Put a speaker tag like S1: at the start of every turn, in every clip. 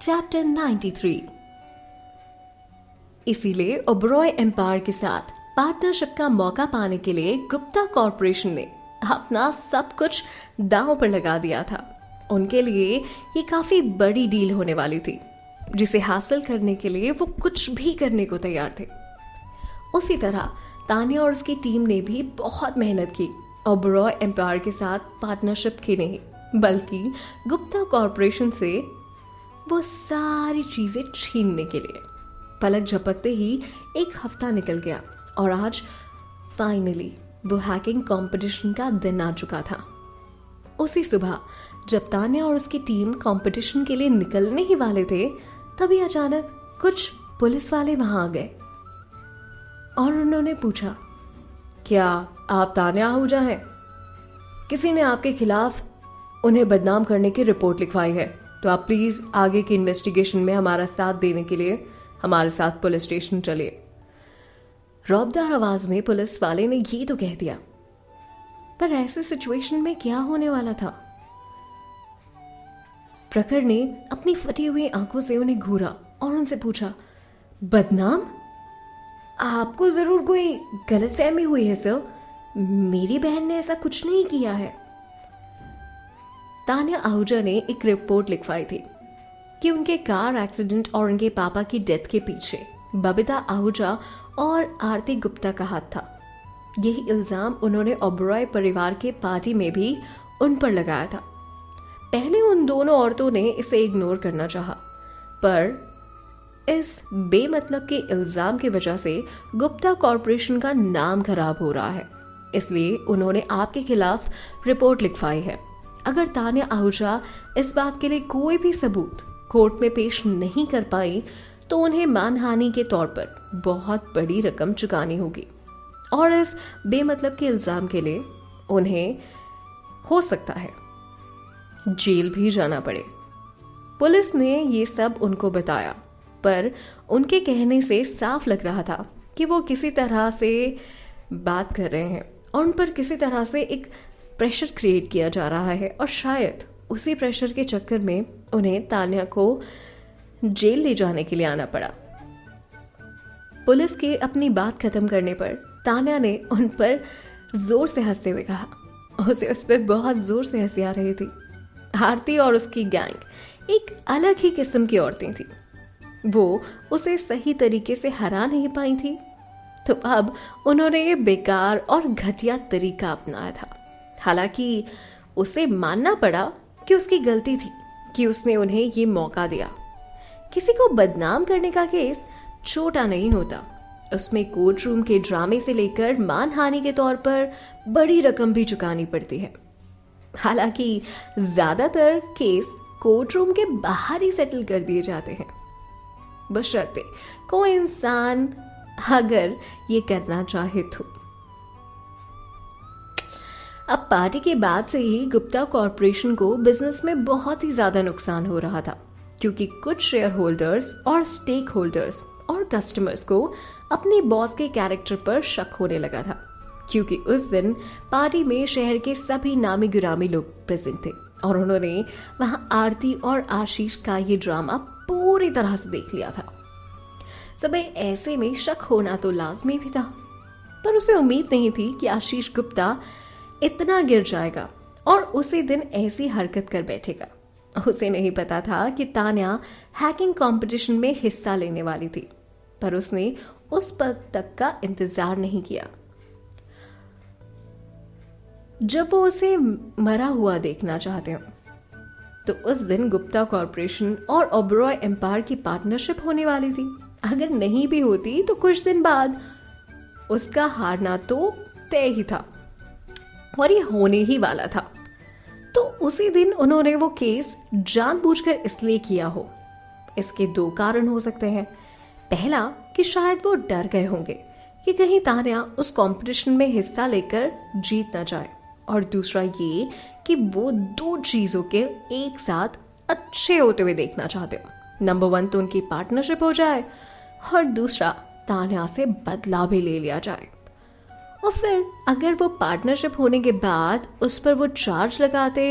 S1: Chapter 93। इसीलिए Oberoi empire के साथ पार्टनरशिप का मौका पाने के लिए गुप्ता कॉर्पोरेशन ने अपना सब कुछ दांव पर लगा दिया था। उनके लिए ये काफी बड़ी डील होने वाली थी, जिसे हासिल करने के लिए वो कुछ भी करने को तैयार थे। उसी तरह तान्या और उसकी टीम ने भी बहुत मेहनत की, ओबरॉय एम्पायर के साथ पार्टनरशिप की नहीं, बल्कि गुप्ता कॉर्पोरेशन से वो सारी चीजें छीनने के लिए। पलक झपकते ही एक हफ्ता निकल गया और आज फाइनली वो हैकिंग कंपटीशन का दिन आ चुका था। उसी सुबह जब तान्या और उसकी टीम कंपटीशन के लिए निकलने ही वाले थे, तभी अचानक कुछ पुलिस वाले वहां आ गए और उन्होंने पूछा, क्या आप तान्या आहूजा हैं? किसी ने आपके खिलाफ उन्हें बदनाम करने की रिपोर्ट लिखवाई है, तो आप प्लीज आगे की इन्वेस्टिगेशन में हमारा साथ देने के लिए हमारे साथ पुलिस स्टेशन चलिए। रौबदार आवाज में पुलिस वाले ने ये तो कह दिया, पर ऐसे सिचुएशन में क्या होने वाला था? प्रखर ने अपनी फटी हुई आंखों से उन्हें घूरा और उनसे पूछा, बदनाम? आपको जरूर कोई गलतफहमी हुई है सर, मेरी बहन ने ऐसा कुछ नहीं किया है। तान्या आहूजा ने एक रिपोर्ट लिखवाई थी कि उनके कार एक्सीडेंट और उनके पापा की डेथ के पीछे बबीता आहूजा और आरती गुप्ता का हाथ था। यही इल्जाम उन्होंने ओबरॉय परिवार के पार्टी में भी उन पर लगाया था। पहले उन दोनों औरतों ने इसे इग्नोर करना चाहा, पर इस बेमतलब के इल्जाम की वजह से गुप्ता कॉर्पोरेशन का नाम खराब हो रहा है, इसलिए उन्होंने आपके खिलाफ रिपोर्ट लिखवाई है। अगर तान्या आहूजा इस बात के लिए कोई भी सबूत कोर्ट में पेश नहीं कर पाई, तो उन्हें मानहानि के तौर पर बहुत बड़ी रकम चुकानी होगी और इस बेमतलब के इल्जाम के लिए उन्हें हो सकता है जेल भी जाना पड़े। पुलिस ने ये सब उनको बताया, पर उनके कहने से साफ लग रहा था कि वो किसी तरह से बात कर रहे हैं और उन पर किसी तरह से एक प्रेशर क्रिएट किया जा रहा है और शायद उसी प्रेशर के चक्कर में उन्हें तान्या को जेल ले जाने के लिए आना पड़ा। पुलिस के अपनी बात खत्म करने पर तान्या ने उन पर जोर से हंसते हुए कहा, उसे उस पर बहुत जोर से हंसी आ रही थी। आरती और उसकी गैंग एक अलग ही किस्म की औरतें थी, वो उसे सही तरीके से हरा नहीं पाई थी, तो अब उन्होंने ये बेकार और घटिया तरीका अपनाया था। हालांकि उसे मानना पड़ा कि उसकी गलती थी कि उसने उन्हें ये मौका दिया। किसी को बदनाम करने का केस छोटा नहीं होता, उसमें कोर्ट रूम के ड्रामे से लेकर मानहानि के तौर पर बड़ी रकम भी चुकानी पड़ती है। हालांकि ज्यादातर केस कोर्ट रूम के बाहर ही सेटल कर दिए जाते हैं, बशर्ते कोई इंसान अगर ये करना चाहे तो। अब पार्टी के बाद से ही गुप्ता कॉर्पोरेशन को बिजनेस में बहुत ही ज्यादा नुकसान हो रहा था, क्योंकि कुछ शेयर होल्डर्स और स्टेक होल्डर्स और कस्टमर्स को अपने बॉस के कैरेक्टर पर शक होने लगा था, क्योंकि उस दिन पार्टी में शहर के सभी नामी गिरामी लोग प्रेजेंट थे और उन्होंने वहां आरती और आशीष का ये ड्रामा पूरी तरह से देख लिया था। सब ऐसे में शक होना तो लाजमी भी था, पर उसे उम्मीद नहीं थी कि आशीष गुप्ता इतना गिर जाएगा और उसी दिन ऐसी हरकत कर बैठेगा। उसे नहीं पता था कि तान्या हैकिंग कंपटीशन में हिस्सा लेने वाली थी, पर उसने उस पल तक का इंतजार नहीं किया जब वो उसे मरा हुआ देखना चाहते हो। तो उस दिन गुप्ता कॉर्पोरेशन और ओबरॉय एम्पायर की पार्टनरशिप होने वाली थी। अगर नहीं भी होती तो कुछ दिन बाद उसका हारना तो तय ही था और ये होने ही वाला था। तो उसी दिन उन्होंने वो केस जानबूझकर इसलिए किया हो। इसके दो कारण हो सकते हैं। पहला कि शायद वो डर गए होंगे कि कहीं तान्या उस कंपटीशन में हिस्सा लेकर जीत ना जाए, और दूसरा ये कि वो दो चीजों के एक साथ अच्छे होते हुए देखना चाहते हो। नंबर 1 तो उनकी पार्टनरशिप हो जाए और दूसरा तान्या से बदला भी ले लिया जाए। और फिर अगर वो पार्टनरशिप होने के बाद उस पर वो चार्ज लगाते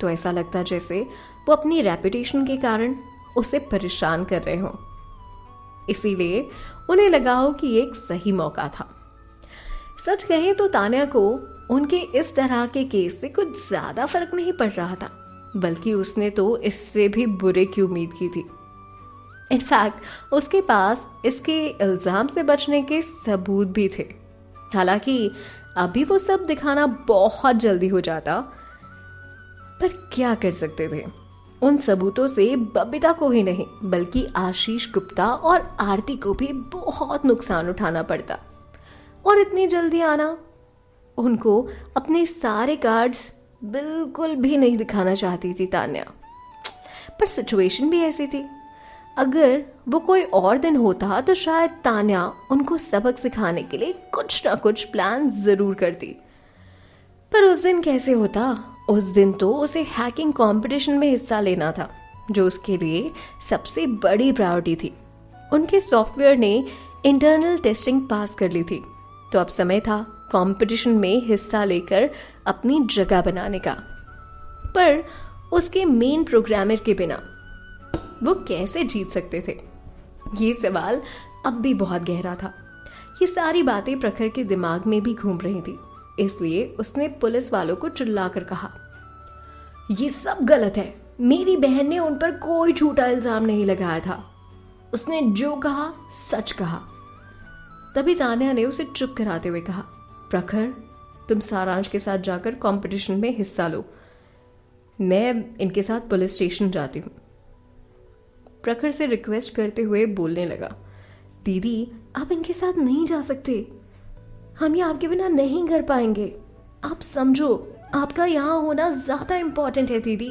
S1: तो ऐसा लगता जैसे वो अपनी रेपुटेशन के कारण उसे परेशान कर रहे हों। इसीलिए उन्हें लगा हो कि ये एक सही मौका था। सच कहें तो तान्या को उनके इस तरह के केस से कुछ ज्यादा फर्क नहीं पड़ रहा था, बल्कि उसने तो इससे भी बुरे की उम्मीद की थी। इनफैक्ट उसके पास इसके इल्जाम से बचने के सबूत भी थे। हालांकि अभी वो सब दिखाना बहुत जल्दी हो जाता, पर क्या कर सकते थे। उन सबूतों से बबीता को ही नहीं बल्कि आशीष गुप्ता और आरती को भी बहुत नुकसान उठाना पड़ता। और इतनी जल्दी आना, उनको अपने सारे कार्ड्स बिल्कुल भी नहीं दिखाना चाहती थी तान्या। पर सिचुएशन भी ऐसी थी, अगर वो कोई और दिन होता तो शायद तान्या उनको सबक सिखाने के लिए कुछ ना कुछ प्लान जरूर करती। पर उस दिन कैसे होता? उस दिन तो उसे हैकिंग कंपटीशन में हिस्सा लेना था, जो उसके लिए सबसे बड़ी प्रायोरिटी थी। उनके सॉफ्टवेयर ने इंटरनल टेस्टिंग पास कर ली थी, तो अब समय था कंपटीशन में हिस्सा लेकर अपनी जगह बनाने का। पर उसके मेन प्रोग्रामर के बिना वो कैसे जीत सकते थे? ये सवाल अब भी बहुत गहरा था। ये सारी बातें प्रखर के दिमाग में भी घूम रही थी, इसलिए उसने पुलिस वालों को चिल्लाकर कहा, ये सब गलत है। मेरी बहन ने उन पर कोई झूठा इल्जाम नहीं लगाया था। उसने जो कहा सच कहा। तभी तान्या ने उसे चुप कराते हुए कहा, प्रखर, तुम सारांश के साथ जाकर कंपटीशन में हिस्सा लो। मैं इनके साथ पुलिस स्टेशन जाती हूँ। प्रखर से रिक्वेस्ट करते हुए बोलने लगा, दीदी आप इनके साथ नहीं जा सकते। हम ये आपके बिना नहीं कर पाएंगे। आप समझो, आपका यहाँ होना ज्यादा इंपॉर्टेंट है दीदी।